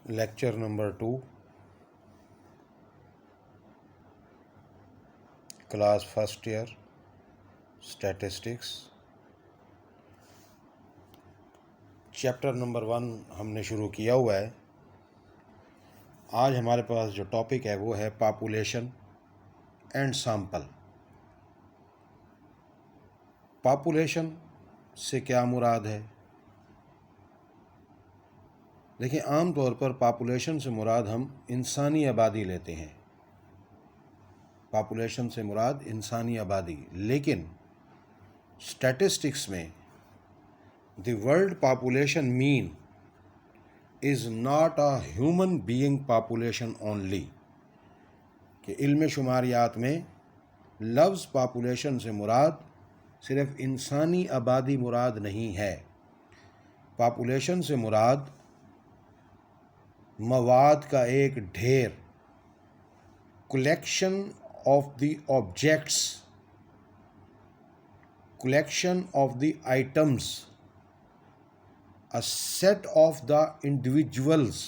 Lecture number 2 class first year statistics chapter number 1 ہم نے شروع کیا ہوا ہے۔ آج ہمارے پاس جو ٹاپک ہے وہ ہے پاپولیشن اینڈ سیمپل۔ پاپولیشن سے کیا مراد ہے؟ دیکھیں، عام طور پر پاپولیشن سے مراد ہم انسانی آبادی لیتے ہیں۔ پاپولیشن سے مراد انسانی آبادی، لیکن اسٹیٹسٹکس میں دی world population mean is not a human being population only, کہ علم شماریات میں لفظ پاپولیشن سے مراد صرف انسانی آبادی مراد نہیں ہے۔ پاپولیشن سے مراد مواد کا ایک ڈھیر، collection of the objects, collection of the items, a set of the individuals,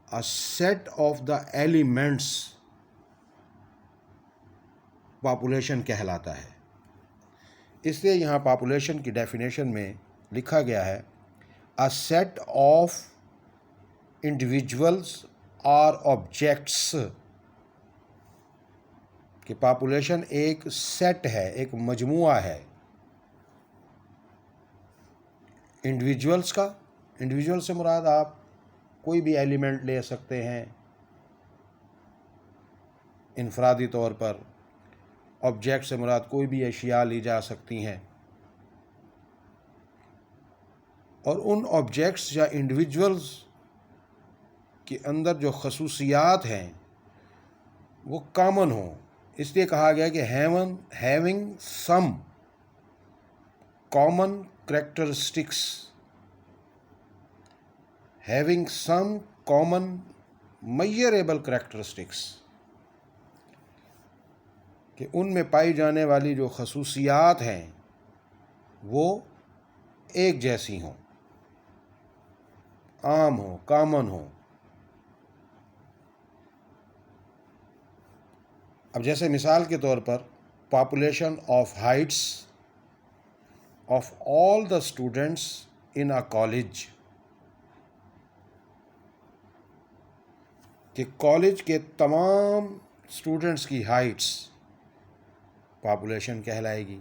a set of the elements population کہلاتا ہے۔ اس لیے یہاں پاپولیشن کی ڈیفینیشن میں لکھا گیا ہے a set of individuals or objects، کہ پاپولیشن ایک سیٹ ہے، ایک مجموعہ ہے انڈیویجولس کا۔ انڈیویجول سے مراد آپ کوئی بھی ایلیمنٹ لے سکتے ہیں انفرادی طور پر۔ آبجیکٹ سے مراد کوئی بھی اشیاء لی جا سکتی ہیں، اور ان آبجیکٹس یا انڈیویجولس کے اندر جو خصوصیات ہیں وہ کامن ہوں۔ اس لیے کہا گیا کہ having some common characteristics, having some common measurable characteristics, کہ ان میں پائی جانے والی جو خصوصیات ہیں وہ ایک جیسی ہوں، عام ہوں، کامن ہوں۔ اب جیسے مثال کے طور پر population of heights of all the students in a college, کہ کالج کے تمام اسٹوڈنٹس کی ہائٹس پاپولیشن کہلائے گی۔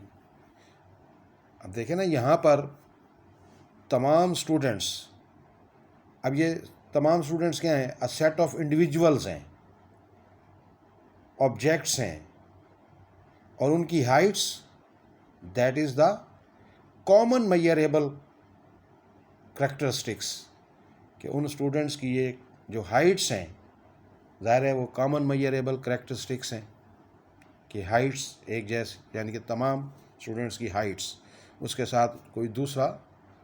اب دیکھیں نا، یہاں پر تمام اسٹوڈنٹس، اب یہ تمام اسٹوڈنٹس کیا ہیں؟ اے سیٹ آف انڈیویجولز ہیں، آبجیکٹس ہیں، اور ان کی heights that is the common measurable characteristics, کہ ان اسٹوڈنٹس کی یہ جو ہائٹس ہیں ظاہر ہے وہ کامن میئریبل کریکٹرسٹکس ہیں، کہ ہائٹس ایک جیسی، یعنی کہ تمام اسٹوڈنٹس کی ہائٹس، اس کے ساتھ کوئی دوسرا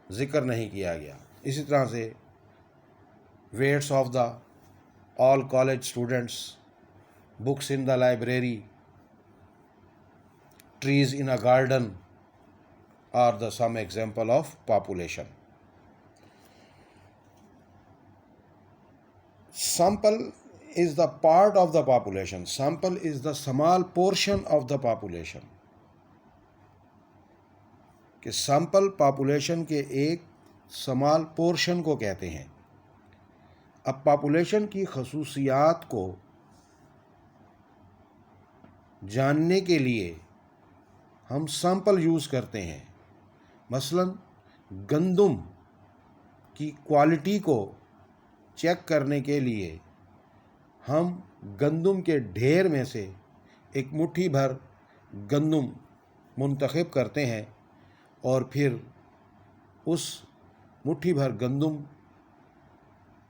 ذکر نہیں کیا گیا۔ اسی طرح سے weights of the all college students, books in the library, trees in a garden are the some example of population. Sample is the part of the population. Sample is the small portion of the population. کہ sample population کے ایک small portion کو کہتے ہیں۔ اب population کی خصوصیات کو جاننے کے لیے ہم سیمپل یوز کرتے ہیں۔ مثلا گندم کی کوالٹی کو چیک کرنے کے لیے ہم گندم کے ڈھیر میں سے ایک مٹھی بھر گندم منتخب کرتے ہیں، اور پھر اس مٹھی بھر گندم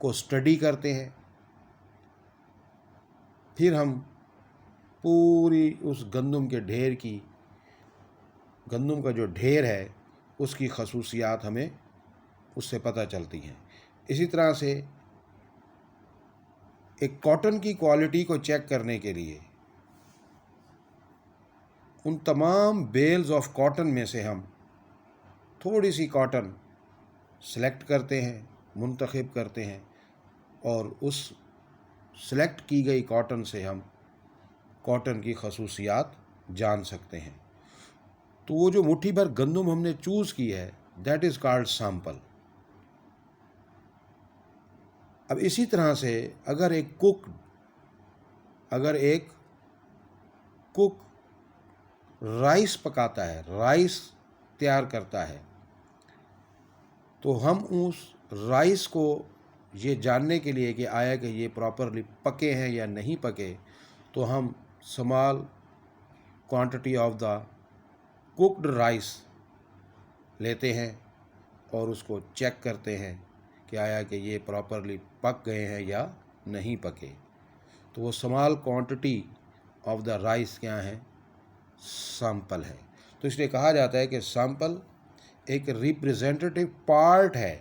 کو اسٹڈی کرتے ہیں۔ پھر ہم پوری اس گندم کے ڈھیر کی، گندم کا جو ڈھیر ہے اس کی خصوصیات ہمیں اس سے پتہ چلتی ہیں۔ اسی طرح سے ایک کاٹن کی کوالٹی کو چیک کرنے کے لیے ان تمام بیلز آف کاٹن میں سے ہم تھوڑی سی کاٹن سلیکٹ کرتے ہیں، منتخب کرتے ہیں، اور اس سلیکٹ کی گئی کاٹن سے ہم کاٹن کی خصوصیات جان سکتے ہیں۔ تو وہ جو مٹھی بھر گندم ہم نے چوز کی ہے، دیٹ از کالڈ سیمپل۔ اب اسی طرح سے اگر ایک کک رائس پکاتا ہے، رائس تیار کرتا ہے، تو ہم اس رائس کو یہ جاننے کے لیے کہ آیا کہ یہ پراپرلی پکے ہیں یا نہیں پکے، تو ہم small quantity of the cooked rice لیتے ہیں اور اس کو چیک کرتے ہیں کہ آیا کہ یہ پراپرلی پک گئے ہیں یا نہیں پکے۔ تو وہ small quantity of the rice کیا ہے؟ سیمپل ہے۔ تو اس لیے کہا جاتا ہے کہ سیمپل ایک ریپریزنٹیٹیو پارٹ ہے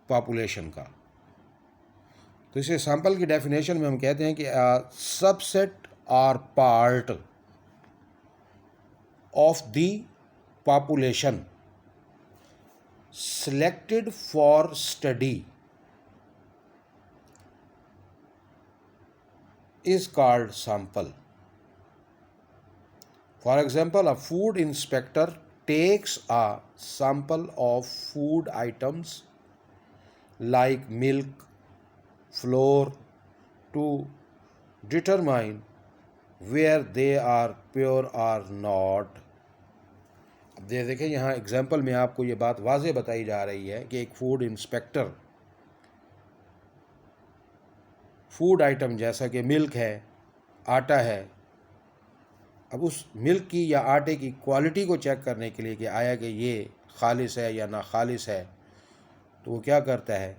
پاپولیشن کا۔ تو اسے سیمپل کی ڈیفینیشن میں ہم کہتے ہیں کہ سب سیٹ اور part of the population selected for study is called sample. For example, a food inspector takes a sample of food items like milk, flour to determine where they are pure or not. اب دیکھیں یہاں example میں آپ کو یہ بات واضح بتائی جا رہی ہے کہ ایک فوڈ انسپیکٹر فوڈ آئٹم جیسا کہ ملک ہے، آٹا ہے، اب اس ملک کی یا آٹے کی کوالٹی کو چیک کرنے کے لیے کہ آیا کہ یہ خالص ہے یا ناخالص ہے، تو وہ کیا کرتا ہے؟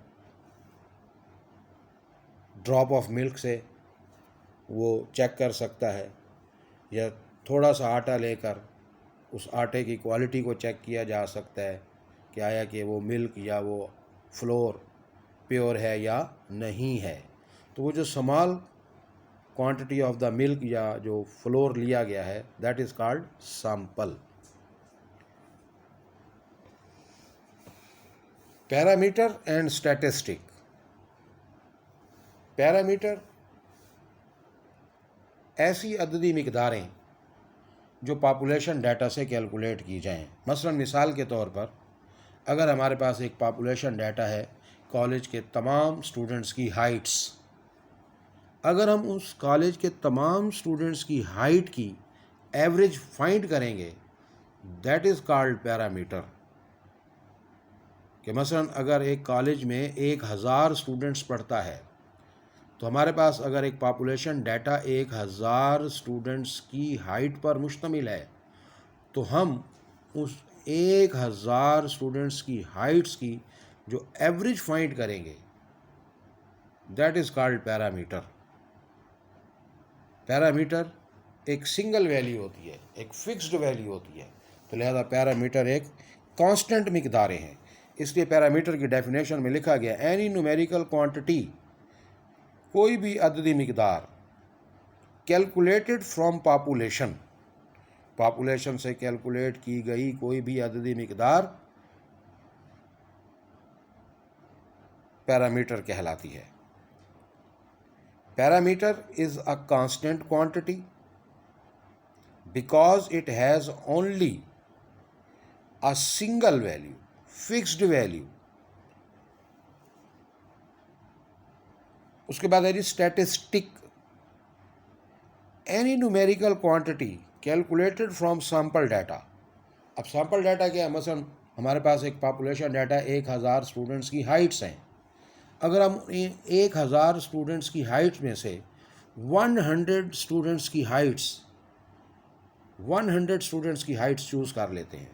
ڈراپ آف ملک سے وہ چیک کر سکتا ہے، یا تھوڑا سا آٹا لے کر اس آٹے کی کوالٹی کو چیک کیا جا سکتا ہے کہ آیا کہ وہ ملک یا وہ فلور پیور ہے یا نہیں ہے۔ تو وہ جو اسمال کوانٹٹی آف دا ملک یا جو فلور لیا گیا ہے، that is called sample. Parameter and statistic. Parameter ایسی عددی مقداریں جو پاپولیشن ڈیٹا سے کیلکولیٹ کی جائیں۔ مثلا مثال کے طور پر اگر ہمارے پاس ایک پاپولیشن ڈیٹا ہے کالج کے تمام اسٹوڈنٹس کی ہائٹس، اگر ہم اس کالج کے تمام اسٹوڈنٹس کی ہائٹ کی ایوریج فائنڈ کریں گے، دیٹ از کالڈ پیرامیٹر۔ کہ مثلا اگر ایک کالج میں 1000 اسٹوڈنٹس پڑھتا ہے، تو ہمارے پاس اگر ایک پاپولیشن ڈیٹا 1000 اسٹوڈنٹس کی ہائٹ پر مشتمل ہے، تو ہم اس 1000 اسٹوڈنٹس کی ہائٹس کی جو ایوریج فائنڈ کریں گے، that is called parameter. Parameter ایک سنگل ویلیو ہوتی ہے، ایک فکسڈ ویلیو ہوتی ہے، تو لہذا پیرامیٹر ایک کانسٹنٹ مقداریں ہیں۔ اس لیے پیرامیٹر کی ڈیفینیشن میں لکھا گیا اینی نومیریکل کوانٹٹی، کوئی بھی عددی مقدار کیلکولیٹڈ فرام پاپولیشن، پاپولیشن سے کیلکولیٹ کی گئی کوئی بھی عددی مقدار پیرامیٹر کہلاتی ہے۔ Parameter is a constant quantity because it has only a single value, fixed value. اس کے بعد ہے statistic, any numerical quantity calculated from sample data. اب سیمپل ڈیٹا کیا ہے؟ مثلا ہمارے پاس ایک پاپولیشن ڈیٹا 1000 اسٹوڈنٹس کی ہائٹس ہیں، اگر ہم 1000 اسٹوڈنٹس کی ہائٹ میں سے 100 اسٹوڈنٹس کی ہائٹس چوز کر لیتے ہیں،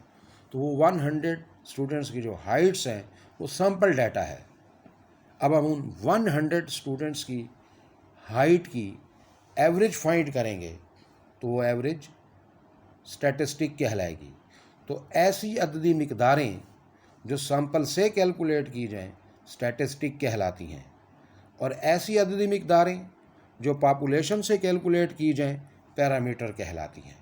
تو وہ 100 اسٹوڈنٹس کی جو ہائٹس ہیں وہ سیمپل ڈیٹا ہے۔ اب ہم ان 100 اسٹوڈنٹس کی ہائٹ کی ایوریج فائنڈ کریں گے، تو وہ ایوریج اسٹیٹسٹک کہلائے گی۔ تو ایسی عددی مقداریں جو سیمپل سے کیلکولیٹ کی جائیں اسٹیٹسٹک کہلاتی ہیں، اور ایسی عددی مقداریں جو پاپولیشن سے کیلکولیٹ کی جائیں پیرامیٹر کہلاتی ہیں۔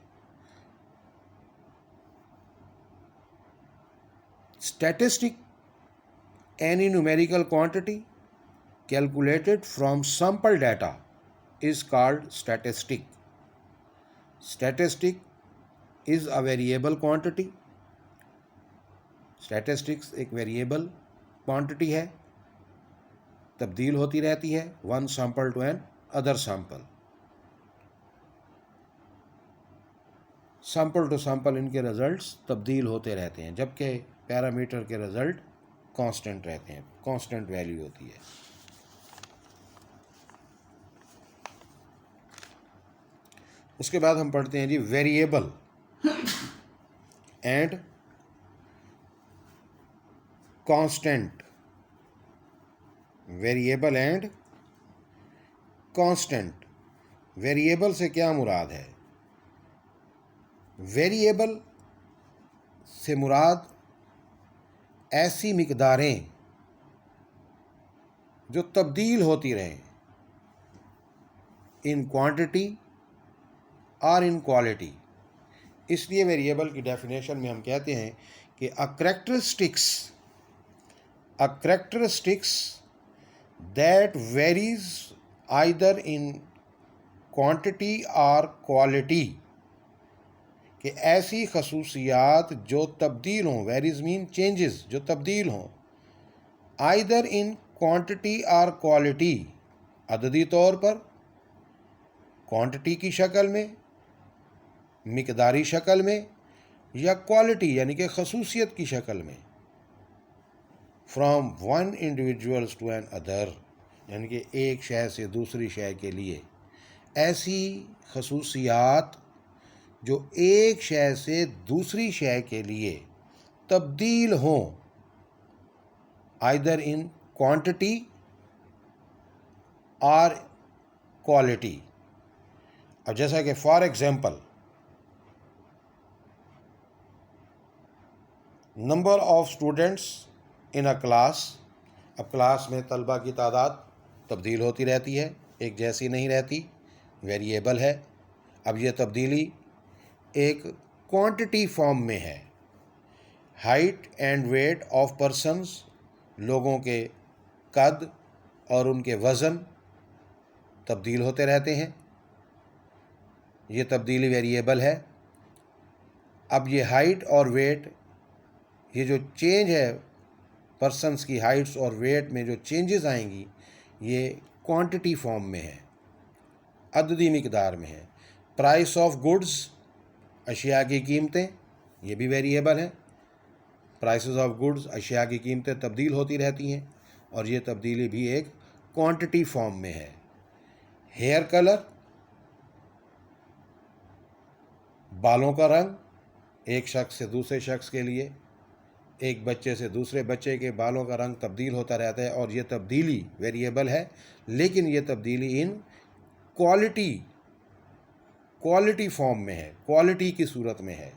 Statistic, any numerical quantity calculated from sample data is called statistic. Statistic is a variable quantity. Statistics ایک ویریبل کوانٹٹی ہے، تبدیل ہوتی رہتی ہے one sample to another sample. Sample to sample ان کے رزلٹس تبدیل ہوتے رہتے ہیں، جبکہ پیرامیٹر کے رزلٹ کانسٹنٹ رہتے ہیں، کانسٹنٹ ویلیو ہوتی ہے. اس کے بعد ہم پڑھتے ہیں جی variable and constant. Variable and constant. Variable سے کیا مراد ہے؟ ویریبل سے مراد ایسی مقداریں جو تبدیل ہوتی رہیں ان کوانٹٹی اور ان کوالٹی. اس لیے ویریبل کی ڈیفینیشن میں ہم کہتے ہیں کہ a characteristics that varies either in quantity or quality. کہ ایسی خصوصیات جو تبدیل ہوں، ویریز مین چینجز، جو تبدیل ہوں either in quantity or quality، عددی طور پر، کوانٹٹی کی شکل میں، مقداری شکل میں، یا کوالٹی یعنی کہ خصوصیت کی شکل میں. From one individuals to another, یعنی کہ ایک شے سے دوسری شے کے لیے. ایسی خصوصیات جو ایک شے سے دوسری شے کے لیے تبدیل ہوں either in quantity اور quality. اب جیسا کہ for example number of students in a class. اب کلاس میں طلبہ کی تعداد تبدیل ہوتی رہتی ہے، ایک جیسی نہیں رہتی، ویریبل ہے. اب یہ تبدیلی ایک کوانٹٹی فارم میں ہے. Height and weight of persons, لوگوں کے قد اور ان کے وزن تبدیل ہوتے رہتے ہیں، یہ تبدیلی ویریبل ہے. اب یہ ہائٹ اور ویٹ، یہ جو چینج ہے پرسنس کی ہائٹس اور ویٹ میں جو چینجز آئیں گی، یہ کوانٹٹی فارم میں ہے، عددی مقدار میں ہے. پرائس آف گڈز، اشیاء کی قیمتیں، یہ بھی ویریبل ہیں. پرائسز آف گڈز، اشیاء کی قیمتیں تبدیل ہوتی رہتی ہیں اور یہ تبدیلی بھی ایک کوانٹٹی فارم میں ہے. ہیئر کلر، بالوں کا رنگ، ایک شخص سے دوسرے شخص کے لیے، ایک بچے سے دوسرے بچے کے بالوں کا رنگ تبدیل ہوتا رہتا ہے اور یہ تبدیلی ویریبل ہے، لیکن یہ تبدیلی ان کوالٹی فارم میں ہے، کوالٹی کی صورت میں ہے.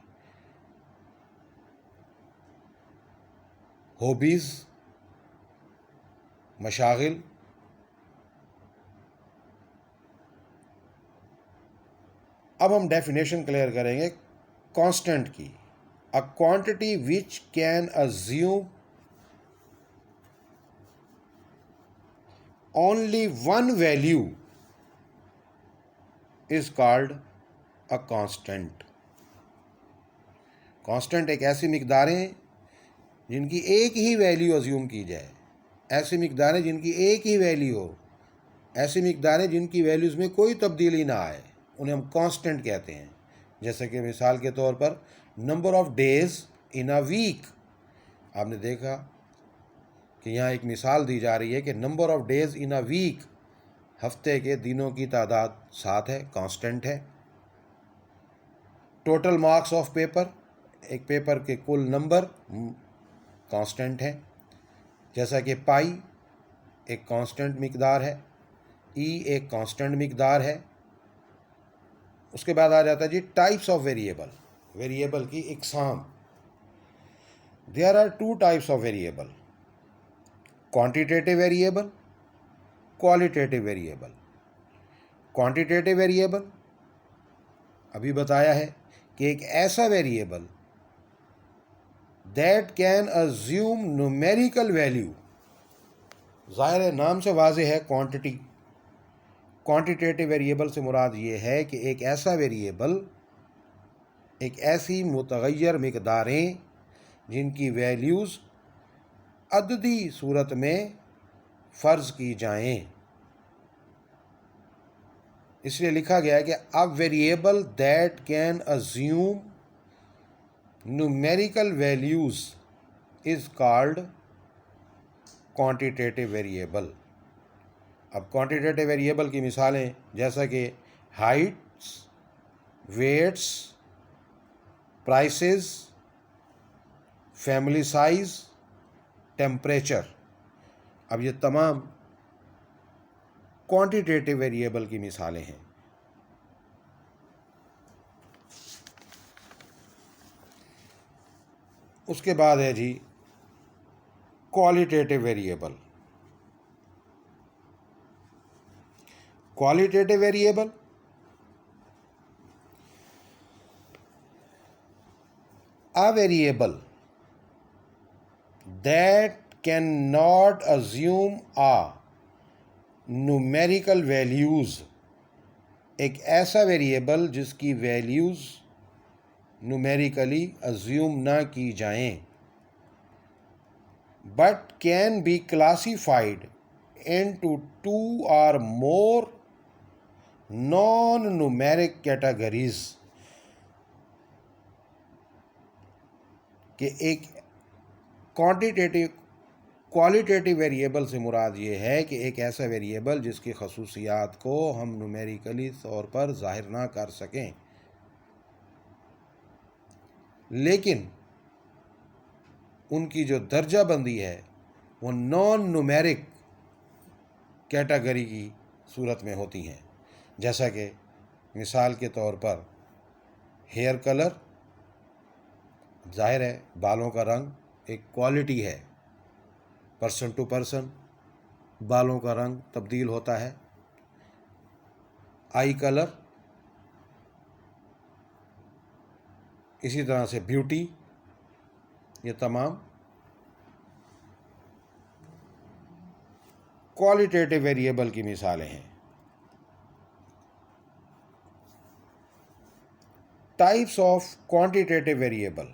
ہابیز، مشاغل. اب ہم ڈیفینیشن کلیئر کریں گے کانسٹنٹ کی. A quantity which can assume only one value is called a constant. Constant ایک ایسی مقداریں جن کی ایک ہی ویلیو ازیوم کی جائے، ایسی مقداریں جن کی ایک ہی ویلیو ہو، ایسی مقداریں جن کی ویلیوز میں کوئی تبدیلی نہ آئے، انہیں ہم کانسٹنٹ کہتے ہیں. جیسے کہ مثال کے طور پر number of days in a week. آپ نے دیکھا کہ یہاں ایک مثال دی جا رہی ہے کہ number of days in a week, ہفتے کے دنوں کی تعداد 7 ہے، کانسٹنٹ ہے. ٹوٹل مارکس آف پیپر، ایک پیپر کے کل نمبر، کانسٹنٹ ہے. جیسا کہ پائی ایک کانسٹنٹ مقدار ہے، ای ایک کانسٹنٹ مقدار ہے. اس کے بعد آ جاتا ہے جی ٹائپس آف ویریبل. ویریبل کی اقسام. There are 2 types of variable: quantitative variable, qualitative variable. Quantitative variable ابھی بتایا ہے کہ ایک ایسا variable that can assume numerical value. ظاہر ہے نام سے واضح ہے کوانٹٹی. کوانٹیٹیو ویریبل سے مراد یہ ہے کہ ایک ایسا ویریبل، ایک ایسی متغیر مقداریں جن کی ویلیوز عددی صورت میں فرض کی جائیں. اس لیے لکھا گیا ہے کہ a variable that can assume numerical values is called quantitative variable. اب کوانٹیٹیو ویریبل کی مثالیں جیسا کہ heights, weights, prices, family size, temperature. اب یہ تمام کوانٹیٹیو ویریبل کی مثالیں ہیں. اس کے بعد ہے جی qualitative variable. Qualitative variable a variable that cannot assume a numerical values. ایک ایسا ویریبل جس کی ویلیوز نومیریکلی ازیوم نہ کی جائیں، but can be classified into two or more non-numeric categories. کہ ایک کوالٹیٹیو ویریبل سے مراد یہ ہے کہ ایک ایسا ویریبل جس کی خصوصیات کو ہم نومیریکلی طور پر ظاہر نہ کر سکیں، لیکن ان کی جو درجہ بندی ہے وہ نان نومیرک کیٹیگری کی صورت میں ہوتی ہیں. جیسا کہ مثال کے طور پر ہیئر کلر، ظاہر ہے بالوں کا رنگ ایک کوالٹی ہے، پرسن ٹو پرسن بالوں کا رنگ تبدیل ہوتا ہے. آئی کلر، اسی طرح سے بیوٹی، یہ تمام کوالٹیٹیو ویریبل کی مثالیں ہیں. Types of quantitative variable.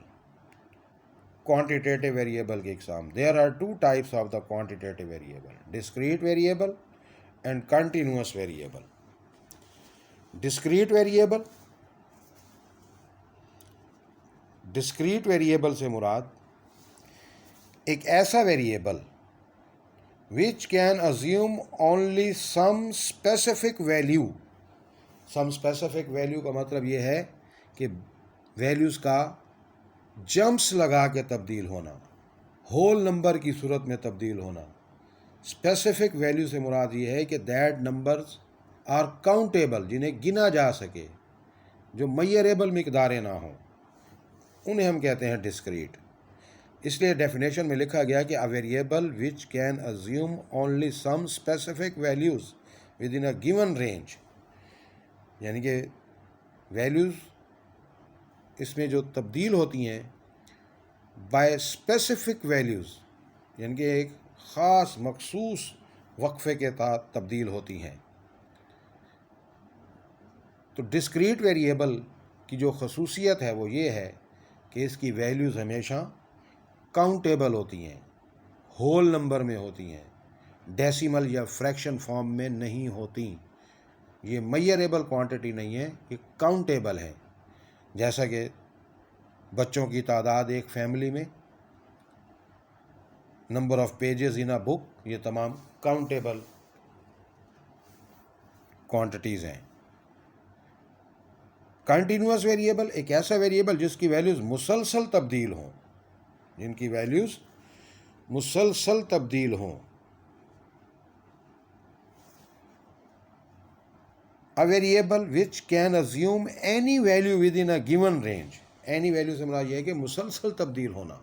Quantitative variable کی اقسام. There are two types of the quantitative variable: discrete variable and continuous variable. Discrete variable, discrete variable سے مراد ایک ایسا variable which can assume only some specific value. some specific value کا مطلب یہ ہے کہ ویلیوز کا جمپس لگا کے تبدیل ہونا، ہول نمبر کی صورت میں تبدیل ہونا. اسپیسیفک ویلیو سے مراد یہ ہے کہ دیٹ نمبرز آر کاؤنٹیبل، جنہیں گنا جا سکے، جو میئریبل مقداریں نہ ہوں، انہیں ہم کہتے ہیں ڈسکریٹ. اس لیے ڈیفینیشن میں لکھا گیا کہ a variable which can assume only some specific values within a given range. یعنی کہ ویلیوز اس میں جو تبدیل ہوتی ہیں بائی اسپیسیفک ویلیوز، یعنی کہ ایک خاص مخصوص وقفے کے تحت تبدیل ہوتی ہیں. تو ڈسکریٹ ویریبل کی جو خصوصیت ہے وہ یہ ہے کہ اس کی ویلیوز ہمیشہ کاؤنٹیبل ہوتی ہیں، ہول نمبر میں ہوتی ہیں، ڈیسیمل یا فریکشن فارم میں نہیں ہوتی. یہ میئریبل کوانٹٹی نہیں ہے، یہ کاؤنٹیبل ہے. جیسا کہ بچوں کی تعداد ایک فیملی میں، نمبر آف پیجز ان اے بک، یہ تمام کاؤنٹیبل کوانٹٹیز ہیں. کنٹینیوس ویریبل ایک ایسا ویریبل جس کی ویلیوز مسلسل تبدیل ہوں، جن کی ویلیوز مسلسل تبدیل ہوں. A variable which can assume any value within a given range. any value سے مراد یہ ہے کہ مسلسل تبدیل ہونا،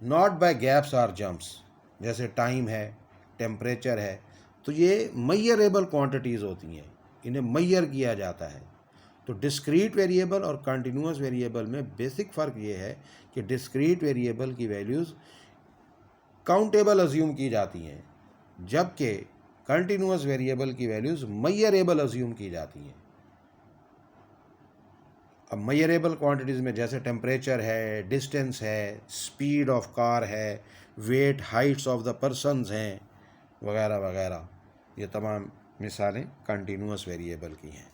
not by gaps or jumps. جیسے ٹائم ہے، ٹیمپریچر ہے، تو یہ میئریبل کوانٹٹیز ہوتی ہیں، انہیں میئر کیا جاتا ہے. تو ڈسکریٹ ویریبل اور کنٹینیوس ویریبل میں بیسک فرق یہ ہے کہ ڈسکریٹ ویریبل کی ویلیوز کاؤنٹیبل ازیوم کی جاتی ہیں، جبکہ کنٹینیوس ویریبل کی ویلیوز میئریبل ازیوم کی جاتی ہیں۔ اب میئریبل کوانٹیٹیز میں جیسے ٹیمپریچر ہے، ڈسٹینس ہے، سپیڈ آف کار ہے، weight heights of the persons ہیں، وغیرہ وغیرہ، یہ تمام مثالیں کنٹینیوس ویریبل کی ہیں۔